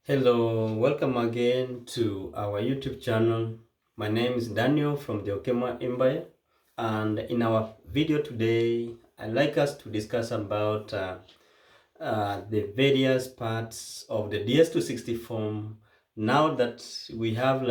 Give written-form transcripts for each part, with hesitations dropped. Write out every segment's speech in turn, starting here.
Hello, welcome again to our YouTube channel. My name is Daniel from the Okema Empire, and in our video today, I'd like us to discuss about the various parts of the DS260 form. Now that we have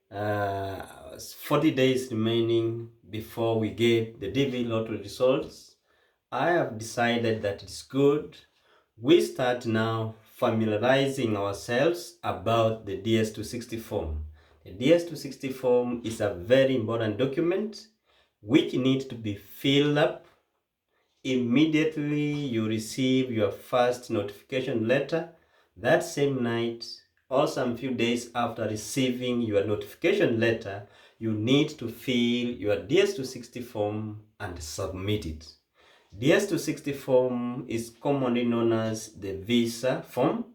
40 days remaining before we get the DV lottery results, I have decided that it's good we start now familiarizing ourselves about the DS260 form. The DS260 form is a very important document which needs to be filled up immediately you receive your first notification letter. That same night or some few days after receiving your notification letter, you need to fill your DS260 form and submit it. DS260 form is commonly known as the visa form.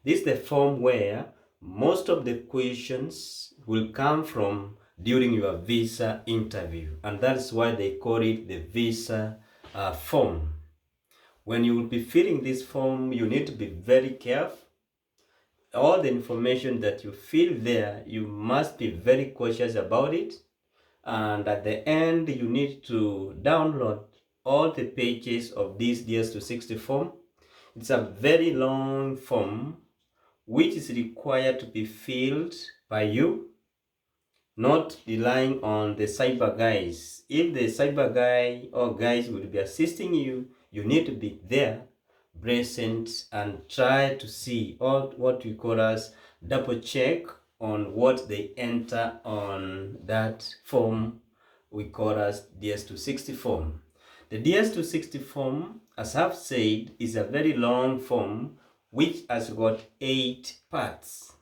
This is the form where most of the questions will come from during your visa interview, and that's why they call it the visa form. When you will be filling this form, you need to be very careful. All the information that you fill there, you must be very cautious about it. And at the end, you need to download all the pages of this DS260 form. It's a very long form which is required to be filled by you, not relying on the cyber guys. If the cyber guy or guys will be assisting you, you need to be there, present, and try to see all what we call as double check on what they enter on that form we call as DS260 form. The DS260 form, as I've said, is a very long form which has got 8 parts.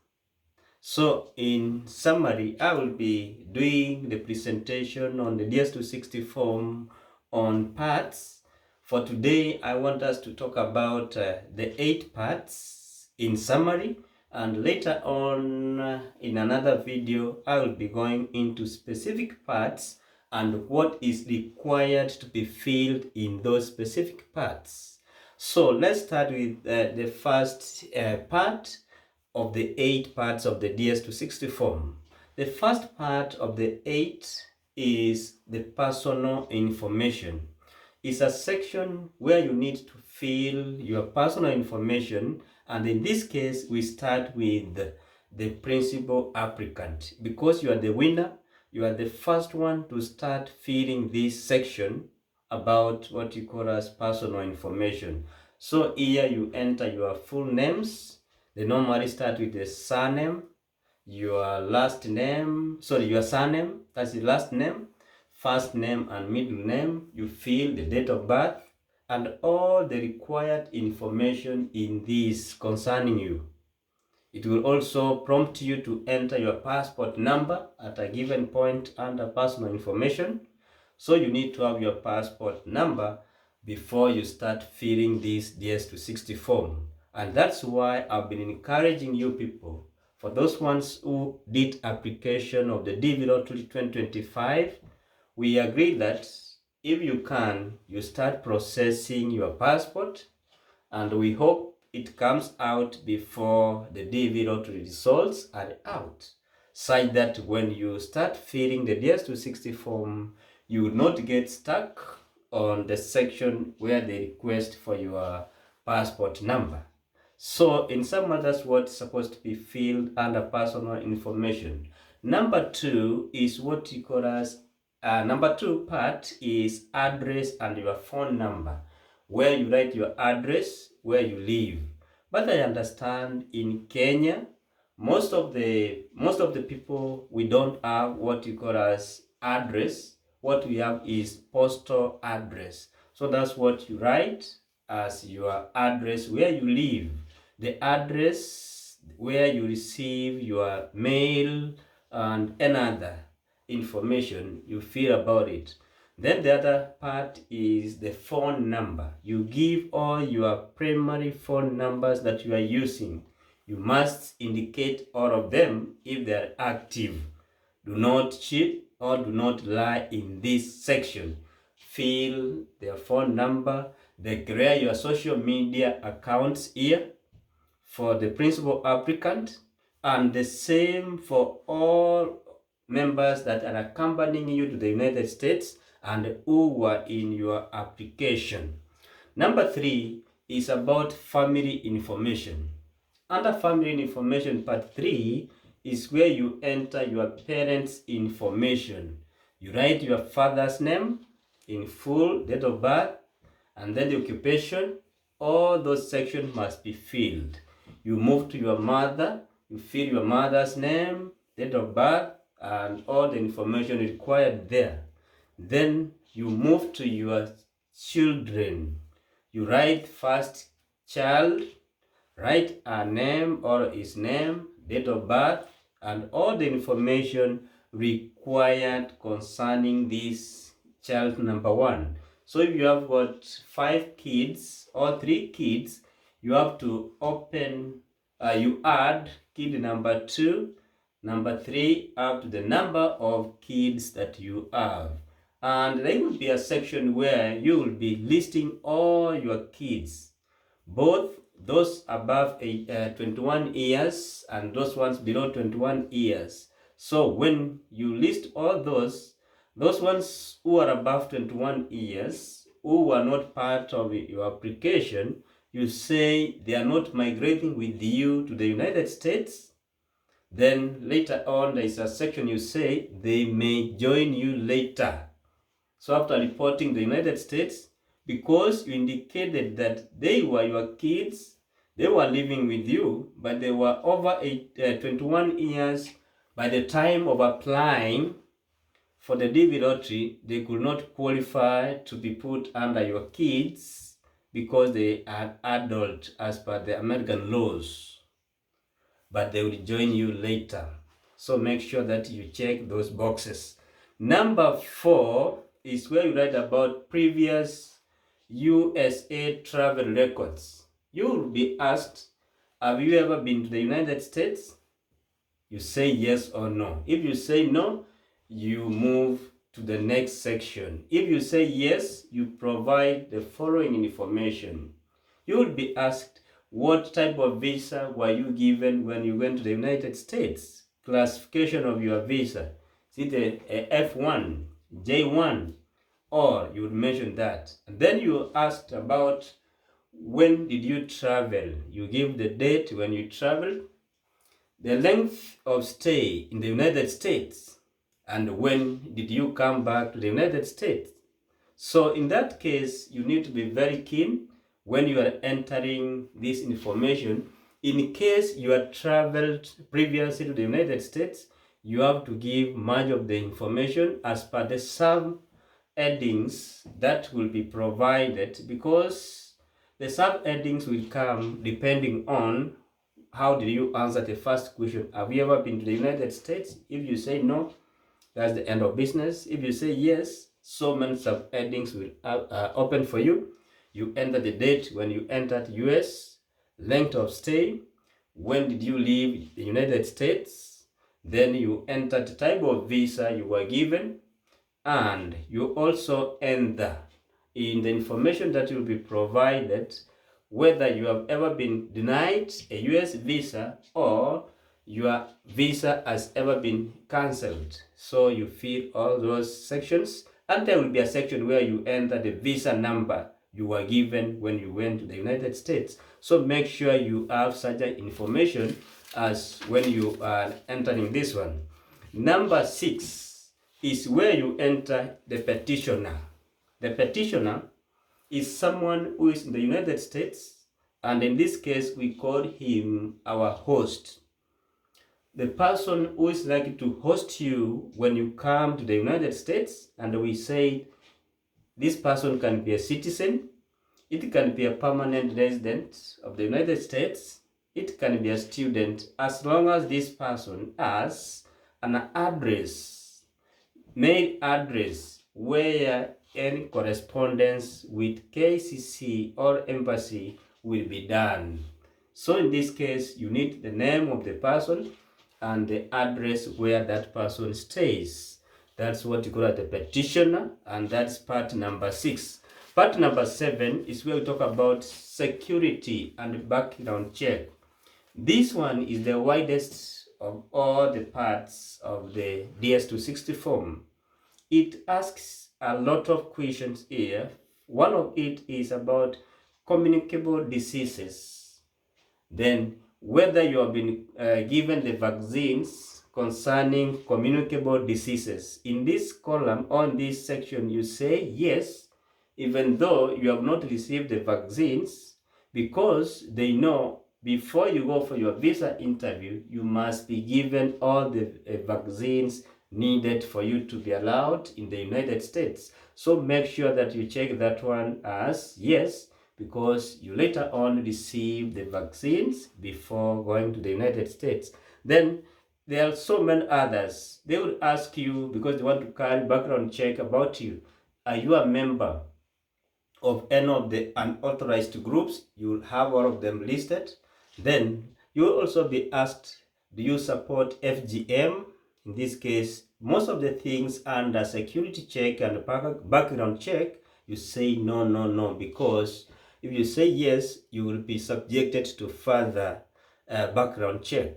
So in summary, I will be doing the presentation on the DS260 form on parts. For today, I want us to talk about the 8 parts in summary, and later on in another video, I will be going into specific parts and what is required to be filled in those specific parts. So let's start with the first part of the 8 parts of the DS260 form. The first part of the 8 is the personal information. It's a section where you need to fill your personal information, and in this case we start with the principal applicant. Because you are the winner, you are the first one to start filling this section about what you call as personal information. So here you enter your full names. They normally start with the surname, your last name, your surname, that's the last name, first name and middle name. You fill the date of birth and all the required information in this concerning you. It will also prompt you to enter your passport number at a given point under personal information. So you need to have your passport number before you start filling this DS260 form. And that's why I've been encouraging you people, for those ones who did application of the DV Lottery 2025, we agreed that if you can, you start processing your passport, and we hope it comes out before the DV lottery results are out, such that when you start filling the DS260 form, you will not get stuck on the section where they request for your passport number. So in some others, what's supposed to be filled under personal information. Number 2 is what you call as number 2 part is address and your phone number, where you write your address, where you live. But I understand in Kenya, most of the people, we don't have what you call as address. What we have is postal address. So that's what you write as your address, where you live, the address where you receive your mail and another information you feel about it. Then the other part is the phone number. You give all your primary phone numbers that you are using. You must indicate all of them if they are active. Do not cheat or do not lie in this section. Fill their phone number, declare your social media accounts here, for the principal applicant, and the same for all members that are accompanying you to the United States and who were in your application. Number 3 is about family information. Under family information, part 3 is where you enter your parents' information. You write your father's name in full, date of birth, and then the occupation. All those sections must be filled. You move to your mother, you fill your mother's name, date of birth, and all the information required there. Then you move to your children. You write first child, write a name or his name, date of birth, and all the information required concerning this child number 1. So if you have got 5 kids or 3 kids, you have to you add kid number 2, number 3 up to the number of kids that you have. And there will be a section where you will be listing all your kids, both those above 21 years and those ones below 21 years. So when you list all those ones who are above 21 years, who were not part of your application, you say they are not migrating with you to the United States. Then later on, there is a section you say they may join you later. So after reporting the United States, because you indicated that they were your kids, they were living with you, but they were over 21 years by the time of applying for the DV lottery, they could not qualify to be put under your kids because they are adult as per the American laws, but they will join you later. So make sure that you check those boxes. Number 4 is where you write about previous USA travel records. You will be asked, have you ever been to the United States? You say yes or no. If you say no, you move to the next section. If you say yes, you provide the following information. You will be asked, what type of visa were you given when you went to the United States? Classification of your visa. Is it a F1, J1, or you would mention that. And then you asked about when did you travel. You give the date when you traveled, the length of stay in the United States, and when did you come back to the United States. So in that case, you need to be very keen when you are entering this information. In case you have traveled previously to the United States, you have to give much of the information as per the sub-headings that will be provided, because the sub-headings will come depending on how did you answer the first question. Have you ever been to the United States? If you say no, that's the end of business. If you say yes, so many sub-headings will open for you. You enter the date when you entered US, length of stay, when did you leave the United States, then you enter the type of visa you were given, and you also enter in the information that will be provided whether you have ever been denied a US visa or your visa has ever been cancelled. So you fill all those sections, and there will be a section where you enter the visa number you were given when you went to the United States. So make sure you have such information as when you are entering this one. Number 6 is where you enter the petitioner. The petitioner is someone who is in the United States, and in this case we call him our host. The person who is likely to host you when you come to the United States, and we say this person can be a citizen, it can be a permanent resident of the United States, it can be a student, as long as this person has an address, mail address, where any correspondence with KCC or embassy will be done. So in this case, you need the name of the person and the address where that person stays. That's what you call the petitioner, and that's part number 6. Part number 7 is where we talk about security and background check. This one is the widest of all the parts of the DS260 form. It asks a lot of questions here. One of it is about communicable diseases. Then whether you have been given the vaccines concerning communicable diseases. In this column, on this section, you say yes, even though you have not received the vaccines, because they know before you go for your visa interview, you must be given all the vaccines needed for you to be allowed in the United States. So make sure that you check that one as yes, because you later on receive the vaccines before going to the United States. Then there are so many others. They will ask you, because they want to carry background check about you. Are you a member of any of the unauthorized groups? You will have all of them listed. Then you will also be asked, do you support FGM? In this case, most of the things under security check and background check, you say no, no, no, because if you say yes, you will be subjected to further background check.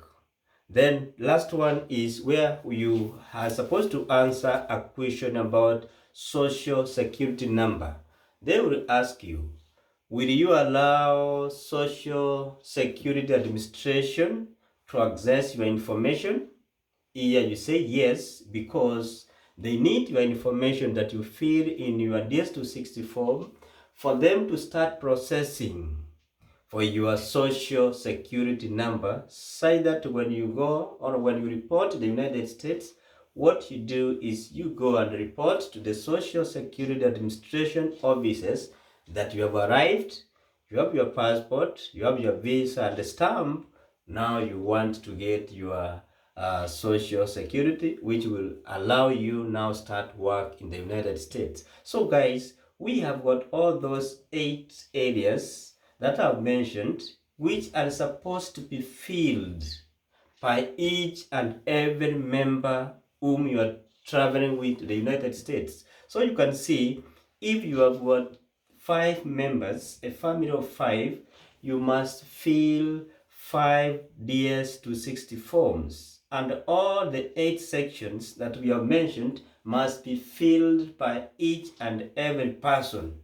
Then last one is where you are supposed to answer a question about social security number. They will ask you, will you allow Social Security Administration to access your information? Here you say yes, because they need your information that you fill in your DS260 form for them to start processing for your social security number, so that when you go or when you report to the United States, what you do is you go and report to the Social Security Administration offices that you have arrived, you have your passport, you have your visa and the stamp. Now you want to get your social security, which will allow you now start work in the United States. So guys, we have got all those 8 areas that I've mentioned, which are supposed to be filled by each and every member whom you are traveling with to the United States. So you can see, if you have got 5 members, a family of 5, you must fill 5 DS260 forms, and all the 8 sections that we have mentioned must be filled by each and every person.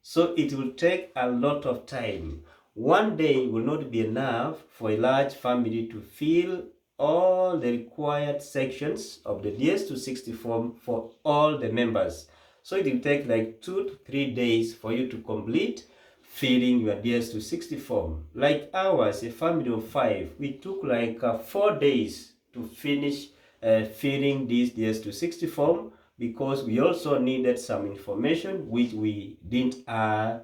So it will take a lot of time. One day will not be enough for a large family to fill all the required sections of the DS260 form for all the members. So it will take like 2 to 3 days for you to complete filling your DS260 form. Like ours, a family of 5, we took like 4 days to finish filling this DS260 form, because we also needed some information which we didn't have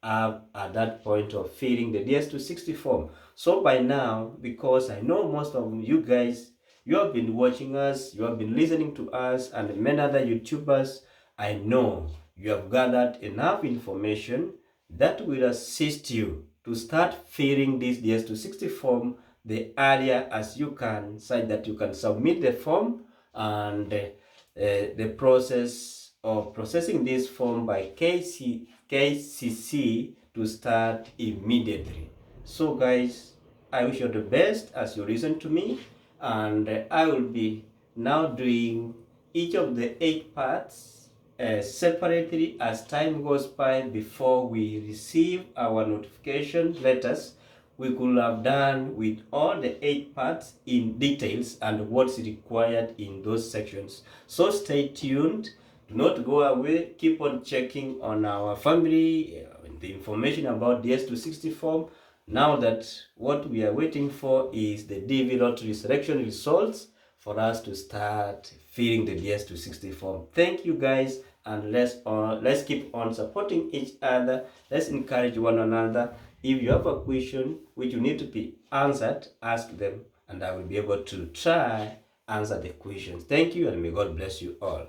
at that point of filling the DS260 form. So by now, because I know most of you guys, you have been watching us, you have been listening to us and many other YouTubers, I know you have gathered enough information that will assist you to start filling this DS260 form the earlier as you can, so that you can submit the form, and the process of processing this form by KCC to start immediately. So guys, I wish you the best as you listen to me, and I will be now doing each of the 8 parts separately as time goes by. Before we receive our notification letters, we could have done with all the 8 parts in details and what's required in those sections. So stay tuned, do not go away, keep on checking on our family, the information about DS260 form. Now that what we are waiting for is the DV lottery selection results for us to start filling the DS260 form. Thank you guys, and let's keep on supporting each other. Let's encourage one another. If you have a question which you need to be answered, ask them, and I will be able to try answer the questions. Thank you, and may God bless you all.